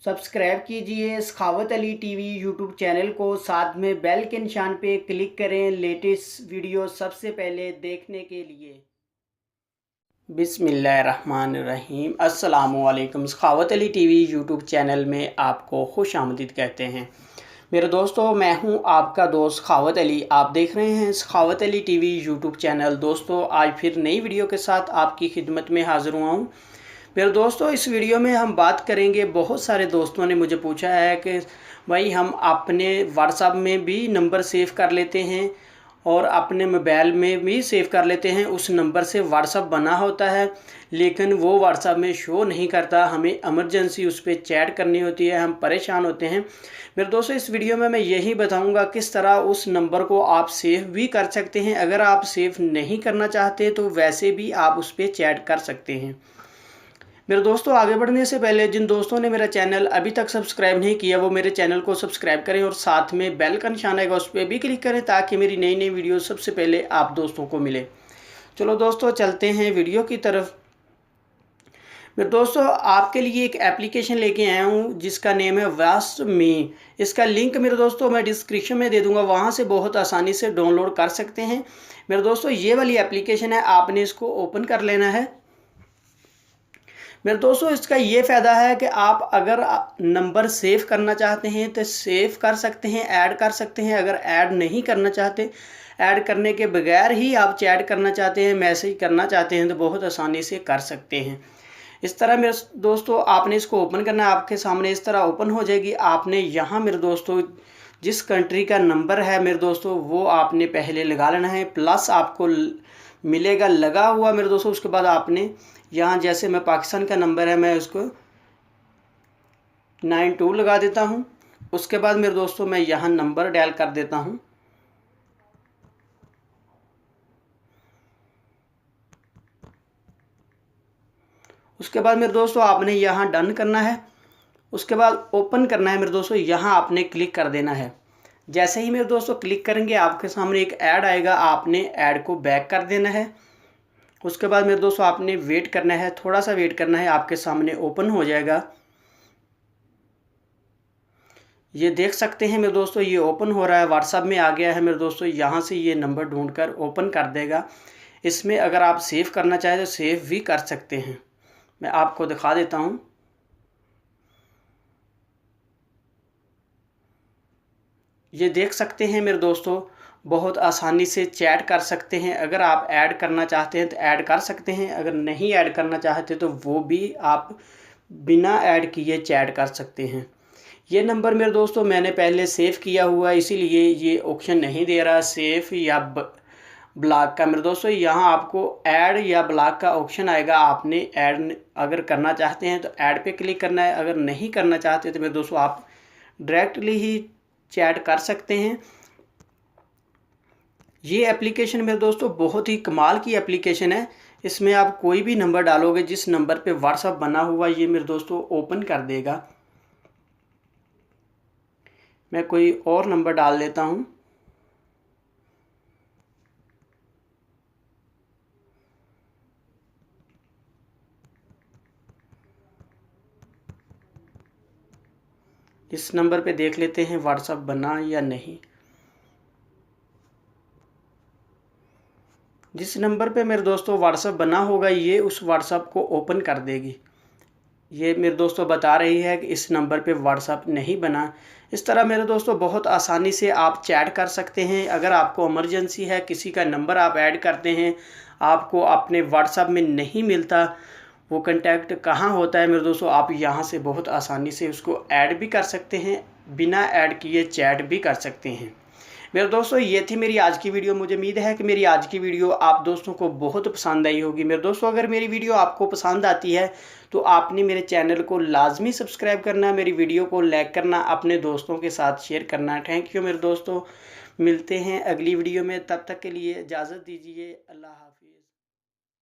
Subscribe कीजिए सखावत Ali TV YouTube channel को, साथ में बेल के निशान पे क्लिक करें लेटेस्ट वीडियो सबसे पहले देखने के लिए। बिस्मिल्लाहिर्रहमानिर्रहीम। अस्सलामुअलैकुम। सखावत अली टीवी यूट्यूब चैनल में आपको खुश आमदीद कहते हैं। मेरे दोस्तों, मैं हूं आपका दोस्त सखावत अली। आप देख रहे हैं सखावत अली टीवी यूट्यूब चैनल। दोस्तों, आज फिर नई वीडियो के साथ आपकी खिदमत में हाज़िर हुआ हूं। मेरे दोस्तों, इस वीडियो में हम बात करेंगे, बहुत सारे दोस्तों ने मुझे पूछा है कि भाई हम अपने व्हाट्सएप में भी नंबर सेव कर लेते हैं और अपने मोबाइल में भी सेव कर लेते हैं। उस नंबर से व्हाट्सएप बना होता है लेकिन वो व्हाट्सएप में शो नहीं करता, हमें इमरजेंसी उस पर चैट करनी होती है, हम परेशान होते हैं। मेरे दोस्तों, इस वीडियो में मैं यही बताऊंगा किस तरह उस नंबर को आप सेव भी कर सकते हैं। अगर आप सेव नहीं करना चाहते तो वैसे भी आप उस पर चैट कर सकते हैं। मेरे दोस्तों, आगे बढ़ने से पहले जिन दोस्तों ने मेरा चैनल अभी तक सब्सक्राइब नहीं किया वो मेरे चैनल को सब्सक्राइब करें और साथ में बेल का निशान आएगा उस पर भी क्लिक करें ताकि मेरी नई नई वीडियो सबसे पहले आप दोस्तों को मिले। चलो दोस्तों, चलते हैं वीडियो की तरफ। मेरे दोस्तों, आपके लिए एक एप्लीकेशन लेके आया हूँ जिसका नेम है वास्ट मी। इसका लिंक मेरे दोस्तों मैं डिस्क्रिप्शन में दे दूँगा, वहाँ से बहुत आसानी से डाउनलोड कर सकते हैं। मेरे दोस्तों, ये वाली एप्लीकेशन है, आपने इसको ओपन कर लेना है। मेरे दोस्तों, इसका ये फ़ायदा है कि आप अगर नंबर सेव करना चाहते हैं तो सेव कर सकते हैं, ऐड कर सकते हैं। अगर ऐड नहीं करना चाहते, ऐड करने के बगैर ही आप चैट करना चाहते हैं, मैसेज करना चाहते हैं तो बहुत आसानी से कर सकते हैं। इस तरह मेरे दोस्तों आपने इसको ओपन करना है, आपके सामने इस तरह ओपन हो जाएगी। आपने यहाँ मेरे दोस्तों जिस कंट्री का नंबर है मेरे दोस्तों वो आपने पहले लगा लेना है, प्लस आपको मिलेगा लगा हुआ मेरे दोस्तों। उसके बाद आपने यहाँ जैसे मैं पाकिस्तान का नंबर है मैं उसको 92 लगा देता हूँ। उसके बाद मेरे दोस्तों मैं यहाँ नंबर डायल कर देता हूँ। उसके बाद मेरे दोस्तों आपने यहाँ डन करना है। उसके बाद ओपन करना है मेरे दोस्तों, यहाँ आपने क्लिक कर देना है। जैसे ही मेरे दोस्तों क्लिक करेंगे आपके सामने एक ऐड आएगा, आपने ऐड को बैक कर देना है। उसके बाद मेरे दोस्तों आपने वेट करना है, थोड़ा सा वेट करना है, आपके सामने ओपन हो जाएगा। ये देख सकते हैं मेरे दोस्तों ये ओपन हो रहा है, व्हाट्सएप में आ गया है मेरे दोस्तों। यहाँ से ये नंबर ढूंढकर ओपन कर देगा। इसमें अगर आप सेव करना चाहें तो सेव भी कर सकते हैं। मैं आपको दिखा देता हूँ। ये देख सकते हैं मेरे दोस्तों, बहुत आसानी से चैट कर सकते हैं। अगर आप ऐड करना चाहते हैं तो ऐड कर सकते हैं, अगर नहीं ऐड करना चाहते तो वो भी आप बिना ऐड किए चैट कर सकते हैं। ये नंबर मेरे दोस्तों मैंने पहले सेव किया हुआ है, इसीलिए ये ऑप्शन नहीं दे रहा सेव या ब्लॉक का। मेरे दोस्तों यहाँ आपको ऐड या ब्लॉक का ऑप्शन आएगा, आपने ऐड अगर करना चाहते हैं तो ऐड पे क्लिक करना है, अगर नहीं करना चाहते तो मेरे दोस्तों आप डायरेक्टली ही चैट कर सकते हैं। ये एप्लीकेशन मेरे दोस्तों बहुत ही कमाल की एप्लीकेशन है। इसमें आप कोई भी नंबर डालोगे, जिस नंबर पे व्हाट्सएप बना हुआ ये मेरे दोस्तों ओपन कर देगा। मैं कोई और नंबर डाल लेता हूँ। इस नंबर पे देख लेते हैं व्हाट्सएप बना या नहीं। जिस नंबर पे मेरे दोस्तों व्हाट्सएप बना होगा ये उस व्हाट्सएप को ओपन कर देगी। ये मेरे दोस्तों बता रही है कि इस नंबर पे व्हाट्सएप नहीं बना। इस तरह मेरे दोस्तों बहुत आसानी से आप चैट कर सकते हैं। अगर आपको इमरजेंसी है, किसी का नंबर आप ऐड करते हैं, आपको अपने व्हाट्सएप में नहीं मिलता, वो कांटेक्ट कहाँ होता है मेरे दोस्तों, आप यहाँ से बहुत आसानी से उसको ऐड भी कर सकते हैं, बिना ऐड किए चैट भी कर सकते हैं। मेरे दोस्तों ये थी मेरी आज की वीडियो। मुझे उम्मीद है कि मेरी आज की वीडियो आप दोस्तों को बहुत पसंद आई होगी। मेरे दोस्तों अगर मेरी वीडियो आपको पसंद आती है तो आपने मेरे चैनल को लाजमी सब्सक्राइब करना, मेरी वीडियो को लाइक करना, अपने दोस्तों के साथ शेयर करना। थैंक यू मेरे दोस्तों, मिलते हैं अगली वीडियो में, तब तक के लिए इजाज़त दीजिए। अल्लाह हाफ़िज़।